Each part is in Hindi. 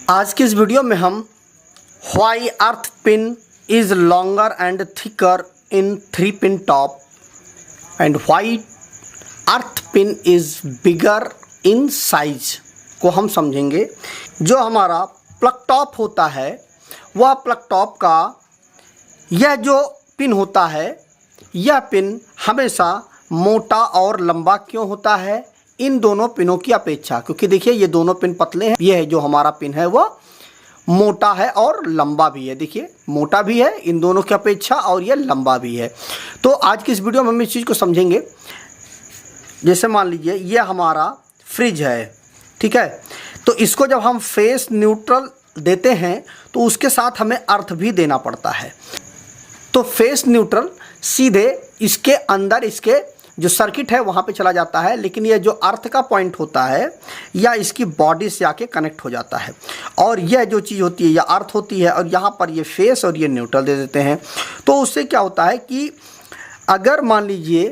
आज की इस वीडियो में हम why earth pin is longer and thicker in 3 pin top and why earth pin is bigger in size को हम समझेंगे। जो हमारा प्लग टॉप होता है वह प्लग टॉप का यह जो पिन होता है यह पिन हमेशा मोटा और लंबा क्यों होता है इन दोनों पिनों की अपेक्षा, क्योंकि देखिए ये दोनों पिन पतले हैं, यह जो हमारा पिन है वह मोटा है और लंबा भी है। देखिए मोटा भी है इन दोनों की अपेक्षा और यह लंबा भी है। तो आज की इस वीडियो में हम इस चीज़ को समझेंगे। जैसे मान लीजिए यह हमारा फ्रिज है, ठीक है, तो इसको जब हम फेस न्यूट्रल देते हैं तो उसके साथ हमें अर्थ भी देना पड़ता है। तो फेस न्यूट्रल सीधे इसके अंदर इसके जो सर्किट है वहाँ पे चला जाता है, लेकिन ये जो अर्थ का पॉइंट होता है या इसकी बॉडी से आके कनेक्ट हो जाता है और यह जो चीज़ होती है यह अर्थ होती है और यहाँ पर ये फेस और ये न्यूट्रल दे देते हैं। तो उससे क्या होता है कि अगर मान लीजिए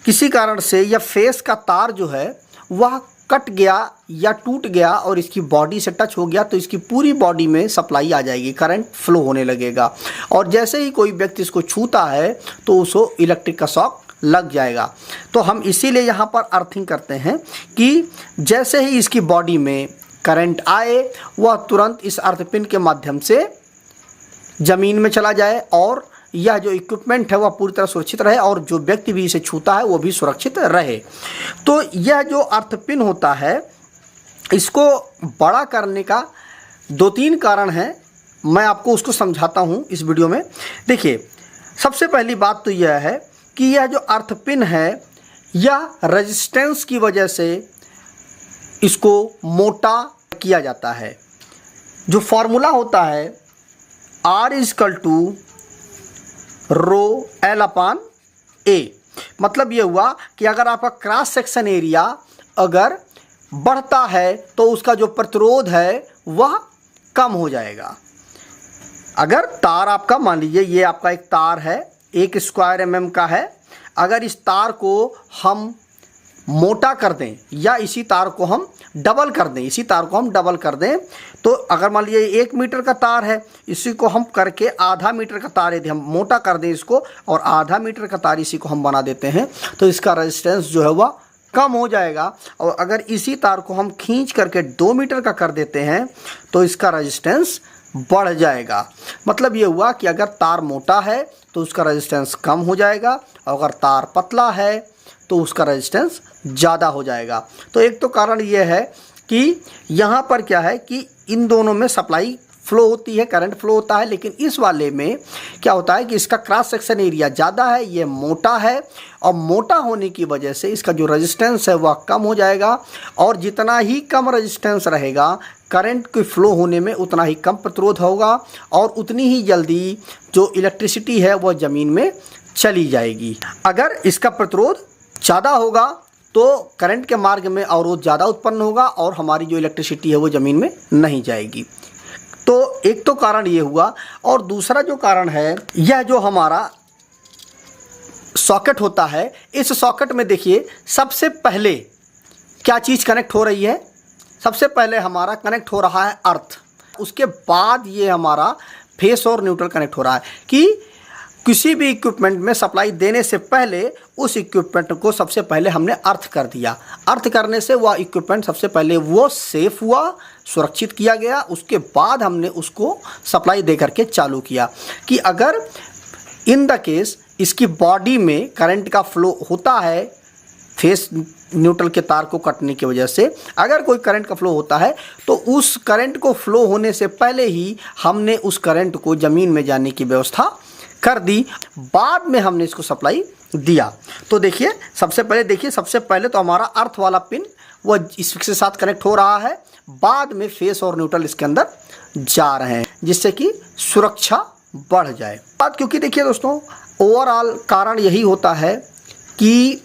किसी कारण से यह फेस का तार जो है वह कट गया या टूट गया और इसकी बॉडी से टच हो गया तो इसकी पूरी बॉडी में सप्लाई आ जाएगी, करंट फ्लो होने लगेगा और जैसे ही कोई व्यक्ति इसको छूता है तो उसको इलेक्ट्रिक का शॉक लग जाएगा। तो हम इसीलिए यहाँ पर अर्थिंग करते हैं कि जैसे ही इसकी बॉडी में करंट आए वह तुरंत इस अर्थ पिन के माध्यम से ज़मीन में चला जाए और यह जो इक्विपमेंट है वह पूरी तरह सुरक्षित रहे और जो व्यक्ति भी इसे छूता है वो भी सुरक्षित रहे। तो यह जो अर्थ पिन होता है इसको बड़ा करने का 2-3 कारण हैं, मैं आपको उसको समझाता हूँ इस वीडियो में। देखिए सबसे पहली बात तो यह है कि यह जो अर्थ पिन है यह रेजिस्टेंस की वजह से इसको मोटा किया जाता है। जो फॉर्मूला होता है R = ρL/A, मतलब ये हुआ कि अगर आपका क्रॉस सेक्शन एरिया अगर बढ़ता है तो उसका जो प्रतिरोध है वह कम हो जाएगा। अगर तार आपका मान लीजिए ये आपका एक तार है 1 स्क्वायर mm का है, अगर इस तार को हम मोटा कर दें या इसी तार को हम डबल कर दें तो अगर मान लीजिए 1 मीटर का तार है, इसी को हम करके आधा मीटर का तार यदि हम मोटा कर दें इसको और आधा मीटर का तार इसी को हम बना देते हैं तो इसका रेजिस्टेंस जो है वह कम हो जाएगा। और अगर इसी तार को हम खींच करके 2 मीटर का कर देते हैं तो इसका रेजिस्टेंस बढ़ जाएगा। मतलब ये हुआ कि अगर तार मोटा है तो उसका रेजिस्टेंस कम हो जाएगा और अगर तार पतला है तो उसका रेजिस्टेंस ज़्यादा हो जाएगा। तो एक तो कारण ये है कि यहाँ पर क्या है कि इन दोनों में सप्लाई फ्लो होती है, करंट फ्लो होता है, लेकिन इस वाले में क्या होता है कि इसका क्रॉस सेक्शन एरिया ज़्यादा है, ये मोटा है और मोटा होने की वजह से इसका जो रेजिस्टेंस है वह कम हो जाएगा और जितना ही कम रेजिस्टेंस रहेगा करंट के फ्लो होने में उतना ही कम प्रतिरोध होगा और उतनी ही जल्दी जो इलेक्ट्रिसिटी है वह ज़मीन में चली जाएगी। अगर इसका प्रतिरोध ज़्यादा होगा तो करंट के मार्ग में अवरोध ज़्यादा उत्पन्न होगा और हमारी जो इलेक्ट्रिसिटी है वो ज़मीन में नहीं जाएगी। तो एक तो कारण ये हुआ और दूसरा जो कारण है यह जो हमारा सॉकेट होता है, इस सॉकेट में देखिए सबसे पहले क्या चीज़ कनेक्ट हो रही है, सबसे पहले हमारा कनेक्ट हो रहा है अर्थ, उसके बाद ये हमारा फेस और न्यूट्रल कनेक्ट हो रहा है कि किसी भी इक्विपमेंट में सप्लाई देने से पहले उस इक्विपमेंट को सबसे पहले हमने अर्थ कर दिया। अर्थ करने से वह इक्विपमेंट सबसे पहले वो सेफ हुआ, सुरक्षित किया गया, उसके बाद हमने उसको सप्लाई दे करके चालू किया कि अगर इन द केस इसकी बॉडी में करंट का फ्लो होता है फेस न्यूट्रल के तार को कटने की वजह से, अगर कोई करंट का फ्लो होता है तो उस करंट को फ्लो होने से पहले ही हमने उस करंट को ज़मीन में जाने की व्यवस्था कर दी, बाद में हमने इसको सप्लाई दिया। तो देखिए सबसे पहले तो हमारा अर्थ वाला पिन वह इसके साथ कनेक्ट हो रहा है, बाद में फेस और न्यूट्रल इसके अंदर जा रहे हैं जिससे कि सुरक्षा बढ़ जाए। बात क्योंकि देखिए दोस्तों ओवरऑल कारण यही होता है कि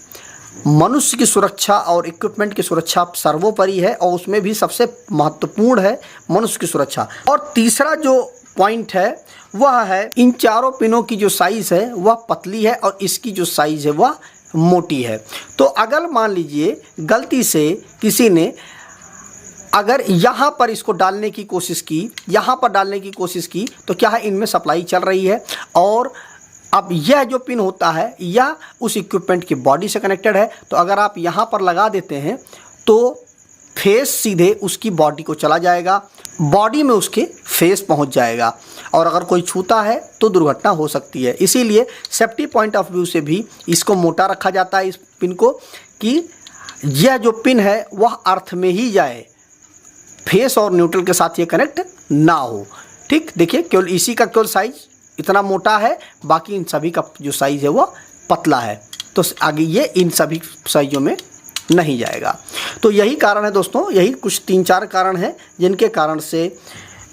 मनुष्य की सुरक्षा और इक्विपमेंट की सुरक्षा सर्वोपरि है और उसमें भी सबसे महत्वपूर्ण है मनुष्य की सुरक्षा। और तीसरा जो पॉइंट है वह है इन चारों पिनों की जो साइज़ है वह पतली है और इसकी जो साइज़ है वह मोटी है। तो अगर मान लीजिए गलती से किसी ने अगर यहाँ पर इसको डालने की कोशिश की, यहाँ पर डालने की कोशिश की, तो क्या है, इनमें सप्लाई चल रही है और अब यह जो पिन होता है यह उस इक्विपमेंट की बॉडी से कनेक्टेड है। तो अगर आप यहाँ पर लगा देते हैं तो फेस सीधे उसकी बॉडी को चला जाएगा, बॉडी में उसके फेस पहुँच जाएगा और अगर कोई छूता है तो दुर्घटना हो सकती है। इसीलिए सेफ्टी पॉइंट ऑफ व्यू से भी इसको मोटा रखा जाता है, इस पिन को, कि यह जो पिन है वह अर्थ में ही जाए, फेस और न्यूट्रल के साथ ये कनेक्ट ना हो। ठीक, देखिए केवल इसी का केवल साइज इतना मोटा है, बाकी इन सभी का जो साइज़ है वो पतला है, तो आगे ये इन सभी साइजों में नहीं जाएगा। तो यही कारण है दोस्तों, यही कुछ 3-4 कारण हैं जिनके कारण से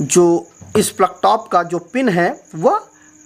जो इस प्लग टॉप का जो पिन है वह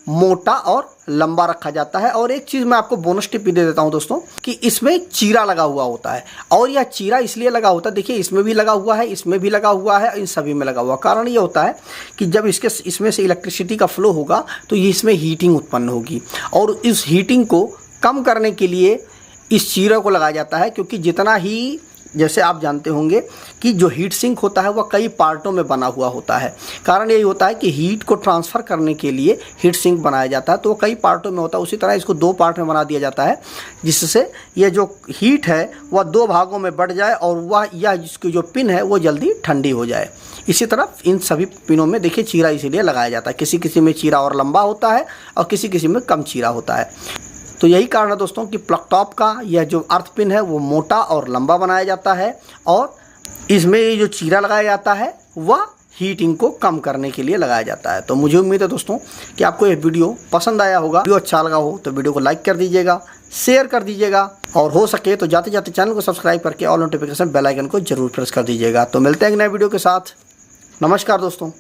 मोटा और लंबा रखा जाता है। और एक चीज़ मैं आपको बोनस टिप भी दे देता हूं दोस्तों कि इसमें चीरा लगा हुआ होता है, और यह चीरा इसलिए लगा होता है, देखिए इसमें भी लगा हुआ है, इसमें भी लगा हुआ है, इन सभी में लगा हुआ। कारण ये होता है कि जब इसमें से इलेक्ट्रिसिटी का फ्लो होगा तो ये इसमें हीटिंग उत्पन्न होगी, और इस हीटिंग को कम करने के लिए इस चीरे को लगाया जाता है। क्योंकि जितना ही, जैसे आप जानते होंगे कि जो हीट सिंक होता है वह कई पार्टों में बना हुआ होता है। कारण यही होता है कि हीट को ट्रांसफ़र करने के लिए हीट सिंक बनाया जाता है, तो वो कई पार्टों में होता है। उसी तरह इसको 2 पार्ट में बना दिया जाता है, जिससे ये जो हीट है वह 2 भागों में बढ़ जाए और वह यह जिसकी जो पिन है वो जल्दी ठंडी हो जाए। इसी तरह इन सभी पिनों में देखिए चीरा इसीलिए लगाया जाता है। किसी किसी में चीरा और लंबा होता है और किसी किसी में कम चीरा होता है। तो यही कारण है दोस्तों कि प्लग टॉप का यह जो अर्थ पिन है वो मोटा और लंबा बनाया जाता है, और इसमें ये जो चीरा लगाया जाता है वह हीटिंग को कम करने के लिए लगाया जाता है। तो मुझे उम्मीद है दोस्तों कि आपको ये वीडियो पसंद आया होगा। वीडियो अच्छा लगा हो तो वीडियो को लाइक कर दीजिएगा, शेयर कर दीजिएगा, और हो सके तो जाते जाते चैनल को सब्सक्राइब करके ऑल नोटिफिकेशन बेल आइकन को जरूर प्रेस कर दीजिएगा। तो मिलते हैं एक नए वीडियो के साथ। नमस्कार दोस्तों।